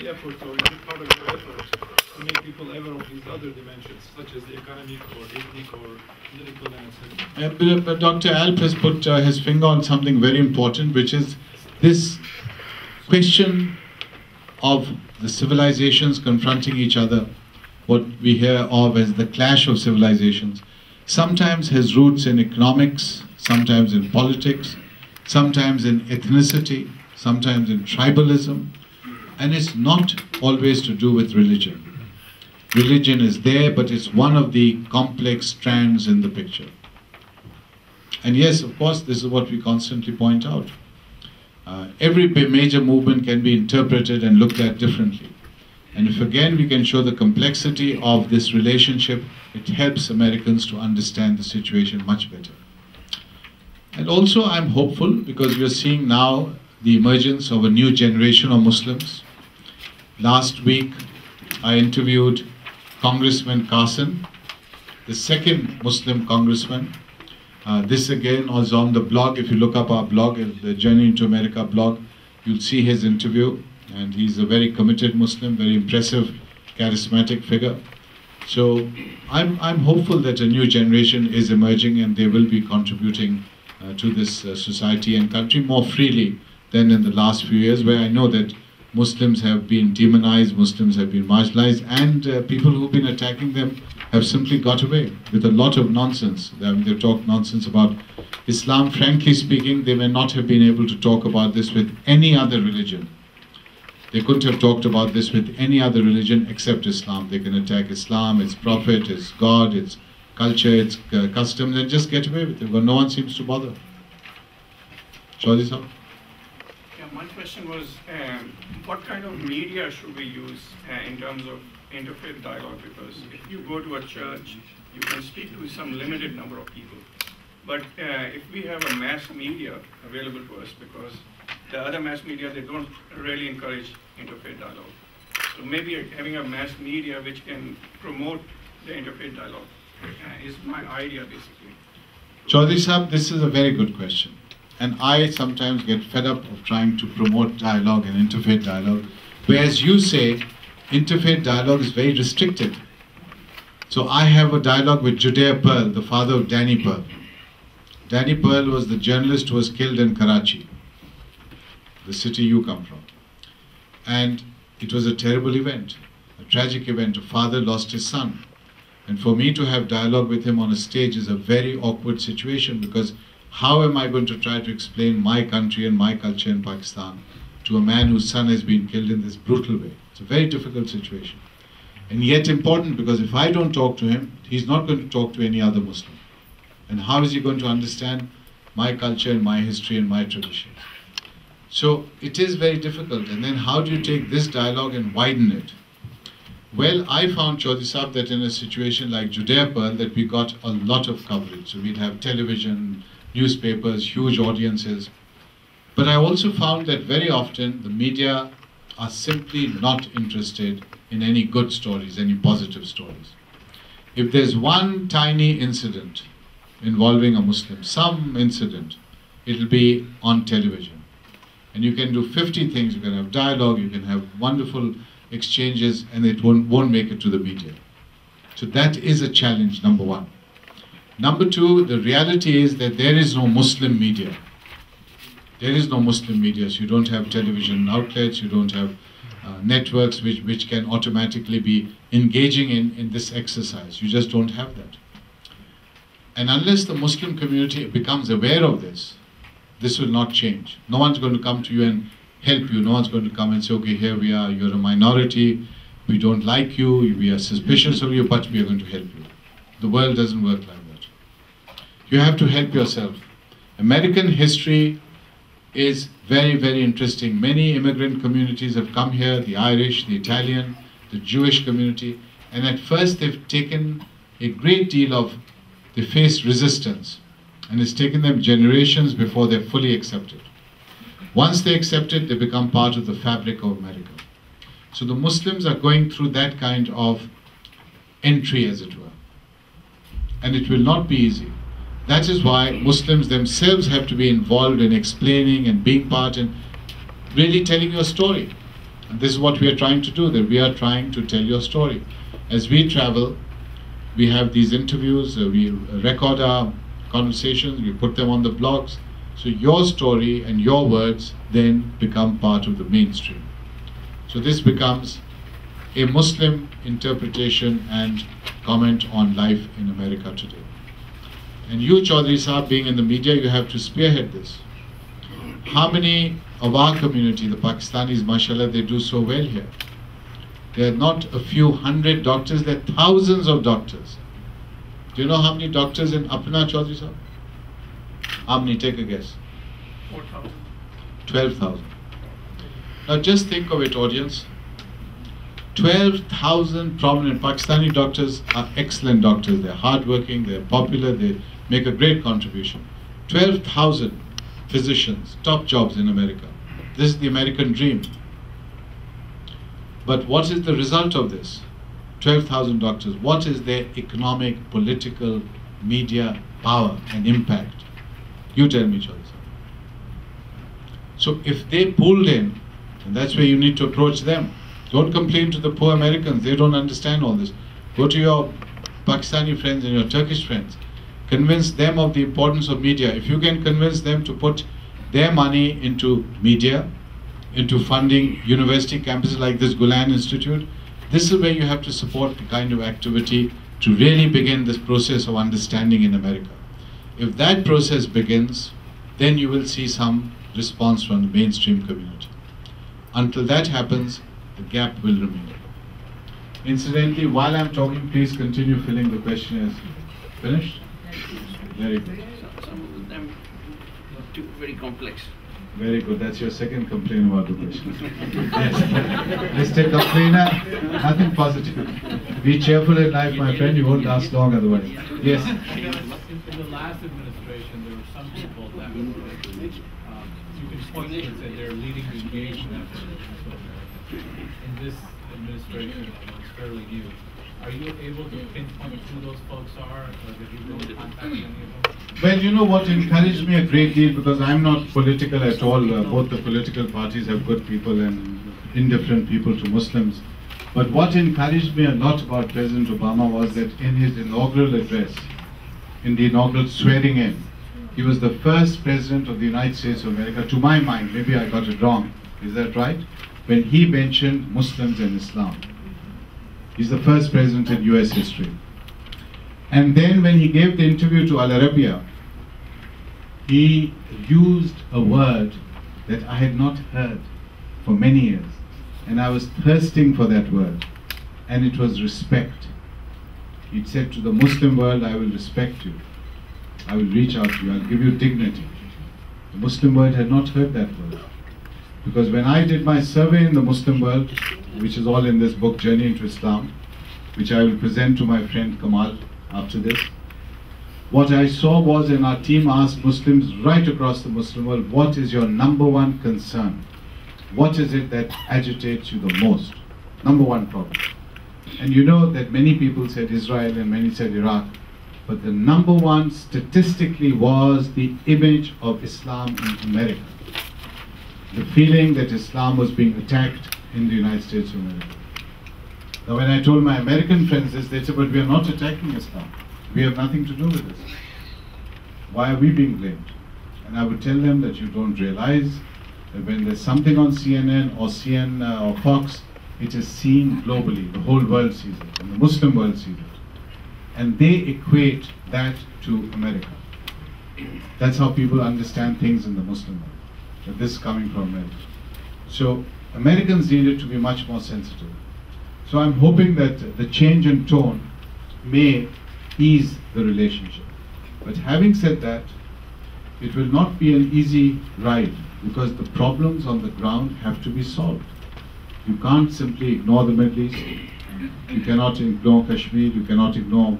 effort, or is it part of your effort to make people aware of these other dimensions, such as the economic or ethnic or political and etc.? But Dr. Alp has put his finger on something very important, which is this question of the civilizations confronting each other, what we hear of as the clash of civilizations, sometimes has roots in economics, sometimes in politics, sometimes in ethnicity, sometimes in tribalism, and it's not always to do with religion. Religion is there, but it's one of the complex strands in the picture. And yes, of course, this is what we constantly point out. Every major movement can be interpreted and looked at differently. And if again we can show the complexity of this relationship, it helps Americans to understand the situation much better. And also I'm hopeful because we are seeing now the emergence of a new generation of Muslims. Last week I interviewed Congressman Carson, the second Muslim congressman. This again was on the blog. If you look up our blog, the Journey into America blog, you'll see his interview. And he's a very committed Muslim, very impressive, charismatic figure. So I'm hopeful that a new generation is emerging and they will be contributing to this society and country more freely than in the last few years, where I know that Muslims have been demonized, Muslims have been marginalized, and people who've been attacking them have simply got away with a lot of nonsense. They talk nonsense about Islam. Frankly speaking, they may not have been able to talk about this with any other religion. They couldn't have talked about this with any other religion except Islam. They can attack Islam, its prophet, its God, its culture, its customs, and just get away with it, but no one seems to bother. Chaudhry sir? Yeah, my question was, what kind of media should we use in terms of interfaith dialogue? Because if you go to a church, you can speak to some limited number of people. But if we have a mass media available to us, because the other mass media, they don't really encourage interfaith dialogue. So maybe having a mass media which can promote the interfaith dialogue is my idea, basically. Chaudhry Sahab, this is a very good question. And I sometimes get fed up of trying to promote dialogue and interfaith dialogue, whereas you say interfaith dialogue is very restricted. So I have a dialogue with Judea Pearl, the father of Danny Pearl. Danny Pearl was the journalist who was killed in Karachi, the city you come from. And it was a terrible event, a tragic event. A father lost his son. And for me to have dialogue with him on a stage is a very awkward situation, because how am I going to try to explain my country and my culture in Pakistan to a man whose son has been killed in this brutal way? It's a very difficult situation. And yet important, because if I don't talk to him, he's not going to talk to any other Muslim. And how is he going to understand my culture and my history and my traditions? So it is very difficult. And then how do you take this dialogue and widen it? Well, I found, Chaudhry Sahab, that in a situation like Judea Pearl, that we got a lot of coverage. So we'd have television, newspapers, huge audiences. But I also found that very often the media are simply not interested in any good stories, any positive stories. If there's one tiny incident involving a Muslim, some incident, it'll be on television. And you can do 50 things, you can have dialogue, you can have wonderful exchanges, and it won't make it to the media. So that is a challenge, number one. Number two, the reality is that there is no Muslim media. There is no Muslim media, so you don't have television outlets, you don't have networks which can automatically be engaging in this exercise. You just don't have that. And unless the Muslim community becomes aware of this, this will not change. No one's going to come to you and help you. No one's going to come and say, okay, here we are, you're a minority, we don't like you, we are suspicious of you, but we are going to help you. The world doesn't work like that. You have to help yourself. American history is very, very interesting. Many immigrant communities have come here, the Irish, the Italian, the Jewish community, and at first they've taken a great deal of, they faced resistance, and it's taken them generations before they're fully accepted. Once they accept it, they become part of the fabric of America. So the Muslims are going through that kind of entry, as it were. And it will not be easy. That is why Muslims themselves have to be involved in explaining and being part and really telling your story. And this is what we are trying to do, that we are trying to tell your story. As we travel, we have these interviews, we record our conversations, we put them on the blogs. So your story and your words then become part of the mainstream. So this becomes a Muslim interpretation and comment on life in America today. And you, Chaudhry Sahab, being in the media, you have to spearhead this. How many of our community, the Pakistanis, mashallah, they do so well here. There are not a few hundred doctors, there are thousands of doctors. Do you know how many doctors in Apna, Chaudhry Sahab? How many? Take a guess. 4,000. 12,000. Now just think of it, audience. 12,000 prominent Pakistani doctors are excellent doctors. They're hardworking, they're popular, they make a great contribution. 12,000 physicians, top jobs in America. This is the American dream. But what is the result of this? 12,000 doctors. What is their economic, political, media power and impact? You tell me, Chaudhry. So if they pulled in, and that's where you need to approach them. Don't complain to the poor Americans, they don't understand all this. Go to your Pakistani friends and your Turkish friends. Convince them of the importance of media. If you can convince them to put their money into media, into funding university campuses like this Gulen Institute, this is where you have to support the kind of activity to really begin this process of understanding in America. If that process begins, then you will see some response from the mainstream community. Until that happens, the gap will remain. Incidentally, while I'm talking, please continue filling the questionnaires. Finished? Very good. Some of them too very complex. Very good. That's your second complaint about the question. Yes. Mr. Complainer, nothing positive. Be cheerful in life, my friend. You won't last long otherwise. Yes. In the last administration, there were some people that you can point to and say they're leading the engagement effort. In this administration, it's fairly new. Are you able to pinpoint who those folks are, or did you go contact any of them? Well, you know what encouraged me a great deal, because I'm not political at all. Both the political parties have good people and indifferent people to Muslims. But what encouraged me a lot about President Obama was that in his inaugural address, in the inaugural swearing in, he was the first president of the United States of America, to my mind, maybe I got it wrong, is that right? When he mentioned Muslims and Islam. He's the first president in US history. And then when he gave the interview to Al Arabiya, he used a word that I had not heard for many years. And I was thirsting for that word. And it was respect. He said to the Muslim world, I will respect you. I will reach out to you. I'll give you dignity. The Muslim world had not heard that word. Because when I did my survey in the Muslim world, which is all in this book, Journey into Islam, which I will present to my friend Kamal after this, what I saw was, and our team asked Muslims right across the Muslim world, what is your number one concern? What is it that agitates you the most? Number one problem. And you know that many people said Israel and many said Iraq, but the number one statistically was the image of Islam in America. The feeling that Islam was being attacked in the United States of America. Now when I told my American friends this, they said, but we are not attacking Islam. We have nothing to do with this. Why are we being blamed? And I would tell them that you don't realize that when there's something on CNN or or Fox, it is seen globally. The whole world sees it, and the Muslim world sees it. And they equate that to America. That's how people understand things in the Muslim world. That this is coming from America. So Americans needed to be much more sensitive. So I'm hoping that the change in tone may ease the relationship. But having said that, it will not be an easy ride, because the problems on the ground have to be solved. You can't simply ignore the Middle East. You cannot ignore Kashmir. You cannot ignore